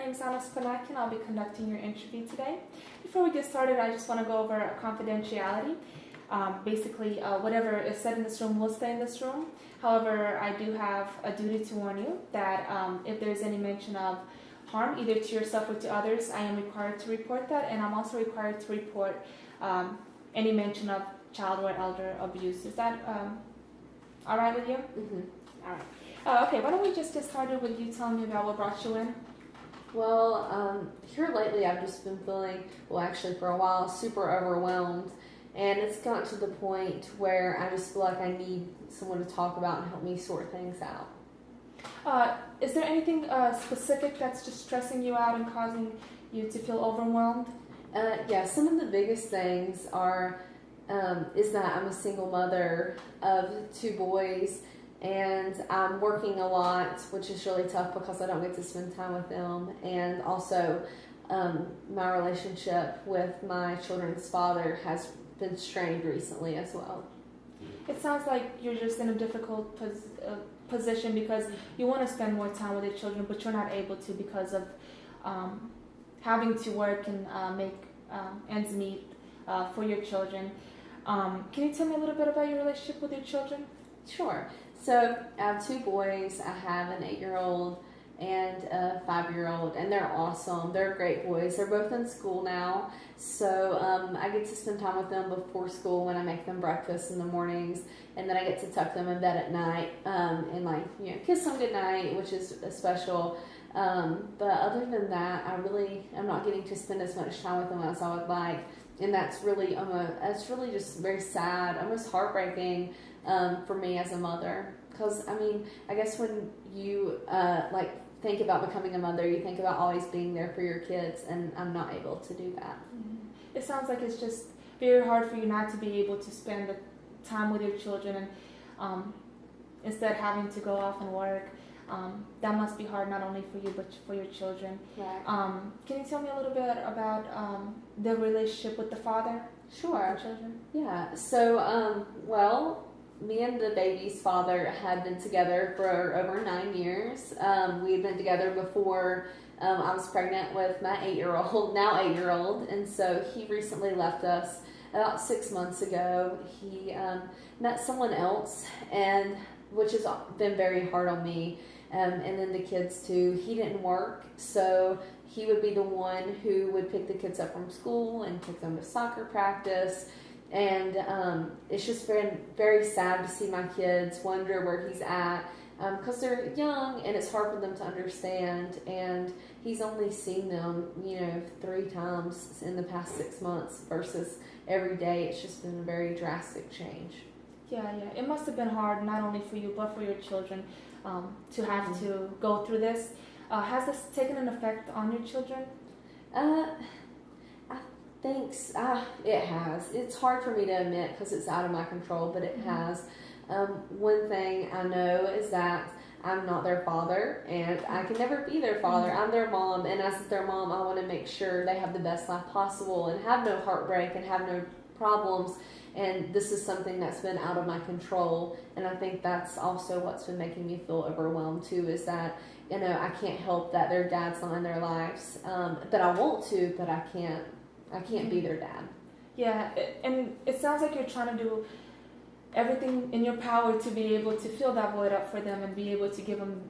name is Anna Spanaki, and I'll be conducting your interview today. Before we get started, I just want to go over confidentiality. Basically, whatever is said in this room will stay in this room. However, I do have a duty to warn you that if there's any mention of harm, either to yourself or to others, I am required to report that, and I'm also required to report any mention of child or elder abuse. Is that all right with you? Mm-hmm. All right. Okay, why don't we just get started with you telling me about what brought you in? Well, here lately I've just been feeling, well, actually for a while, super overwhelmed. And it's gotten to the point where I just feel like I need someone to talk about and help me sort things out. Is there anything specific that's just stressing you out and causing you to feel overwhelmed? Yeah, some of the biggest things are, is that I'm a single mother of 2 boys. And I'm working a lot, which is really tough because I don't get to spend time with them. And also, my relationship with my children's father has been strained recently as well. It sounds like you're just in a difficult position because you want to spend more time with your children, but you're not able to because of having to work and make ends meet for your children. Can you tell me a little bit about your relationship with your children? Sure. So I have 2 boys. I have an 8-year-old and a 5-year-old, and they're awesome. They're great boys. They're both in school now, so I get to spend time with them before school when I make them breakfast in the mornings, and then I get to tuck them in bed at night and kiss them goodnight, which is special. But other than that, I'm not getting to spend as much time with them as I would like, and that's really just very sad, almost heartbreaking. For me as a mother, because I guess when you think about becoming a mother, you think about always being there for your kids, and I'm not able to do that. Mm-hmm. It sounds like it's just very hard for you not to be able to spend the time with your children, and instead having to go off and work. That must be hard not only for you but for your children. Right. Can you tell me a little bit about the relationship with the father? Sure. Of the children? Yeah. So, me and the baby's father had been together for over 9 years. We had been together before I was pregnant with my 8-year-old, and so he recently left us about 6 months ago. He met someone else, and which has been very hard on me, and then the kids too. He didn't work, so he would be the one who would pick the kids up from school and take them to soccer practice. And it's just been very sad to see my kids wonder where he's at because they're young and it's hard for them to understand. And he's only seen them, 3 times in the past 6 months versus every day. It's just been a very drastic change. Yeah. It must have been hard not only for you but for your children to have to go through this. Has this taken an effect on your children? Thanks. It has. It's hard for me to admit because it's out of my control, but it has. One thing I know is that I'm not their father, and I can never be their father. I'm their mom, and as their mom, I want to make sure they have the best life possible and have no heartbreak and have no problems. And this is something that's been out of my control, and I think that's also what's been making me feel overwhelmed too, is that, I can't help that their dad's not in their lives. But I want to, but I can't be their dad. Yeah, and it sounds like you're trying to do everything in your power to be able to fill that void up for them and be able to give them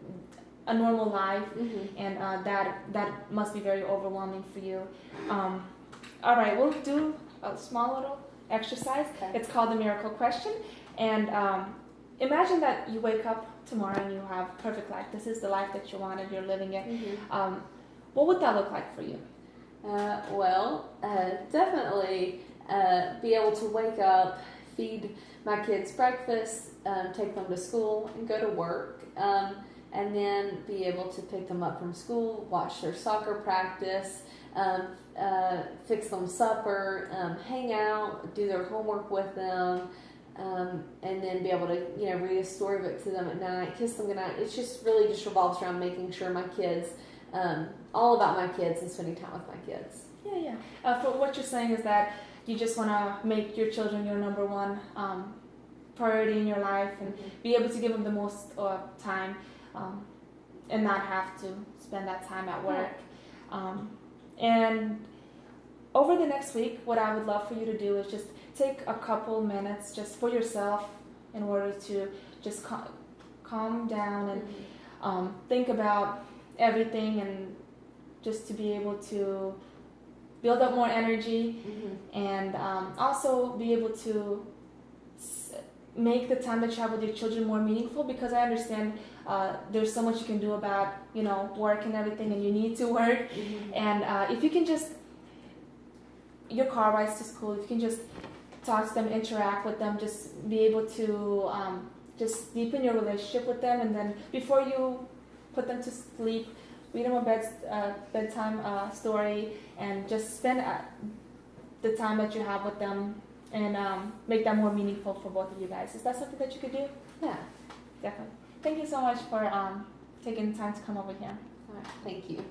a normal life, and that must be very overwhelming for you. All right, we'll do a small little exercise. Okay. It's called the miracle question, and imagine that you wake up tomorrow and you have a perfect life. This is the life that you wanted, you're living it. What would that look like for you? Definitely be able to wake up, feed my kids breakfast, take them to school, and go to work, and then be able to pick them up from school, watch their soccer practice, fix them supper, hang out, do their homework with them, and then be able to, read a storybook to them at night, kiss them goodnight. It's just really just revolves around making sure my kids, all about my kids and spending time with my kids. Yeah. For what you're saying is that you just want to make your children your number one priority in your life and be able to give them the most time and not have to spend that time at work. And over the next week, what I would love for you to do is just take a couple minutes just for yourself in order to just calm down and think about everything, and just to be able to build up more energy, and also be able to make the time that you have with your children more meaningful, because I understand there's so much you can do about work and everything, and you need to work. And if you can just, your car rides to school, if you can just talk to them, interact with them, just be able to just deepen your relationship with them, and then before you put them to sleep, read them a bedtime story, and just spend the time that you have with them, and make that more meaningful for both of you guys. Is that something that you could do? Yeah. Definitely. Thank you so much for taking the time to come over here. All right. Thank you.